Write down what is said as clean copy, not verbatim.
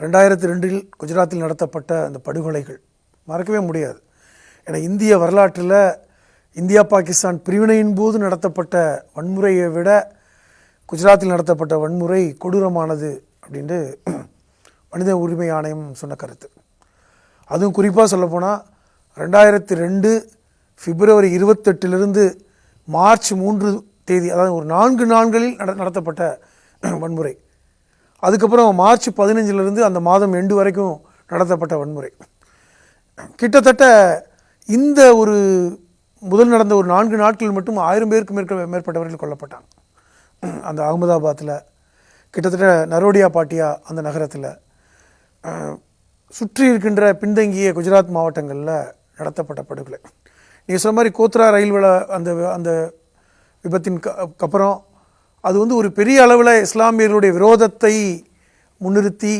2002 குஜராத்தில் நடத்தப்பட்ட அந்த படுகொலைகள் மறக்கவே முடியாது. ஏன்னா இந்திய வரலாற்றில் இந்தியா பாகிஸ்தான் பிரிவினையின் போது நடத்தப்பட்ட வன்முறையை விட குஜராத்தில் நடத்தப்பட்ட வன்முறை கொடூரமானது அப்படின்ட்டு மனித உரிமை ஆணையம் சொன்ன கருத்து. அதுவும் குறிப்பாக சொல்லப்போனால் 2002 பிப்ரவரி 28 மார்ச் 3 அதாவது ஒரு 4 நாட்களில் நடத்தப்பட்ட வன்முறை. அதுக்கப்புறம் மார்ச் 15 அந்த மாதம் எண்டு வரைக்கும் நடத்தப்பட்ட வன்முறை. கிட்டத்தட்ட இந்த ஒரு முதல் நடந்த ஒரு 4 நாட்கள் மட்டும் 1000 பேருக்கு மேற்பட்டவர்கள் கொல்லப்பட்டாங்க. அந்த அகமதாபாத்தில், கிட்டத்தட்ட நரோடியா பாட்டியா அந்த நகரத்தில், சுற்றி இருக்கின்ற பின்தங்கிய குஜராத் மாவட்டங்களில் நடத்தப்பட்ட படுகொலை. நீங்கள் சொன்ன மாதிரி கோத்ரா ரயில் அந்த விபத்தின் அப்புறம் அது ஒரு பெரிய அளவில் இஸ்லாமியர்களுடைய விரோதத்தை முன்னிறுத்தி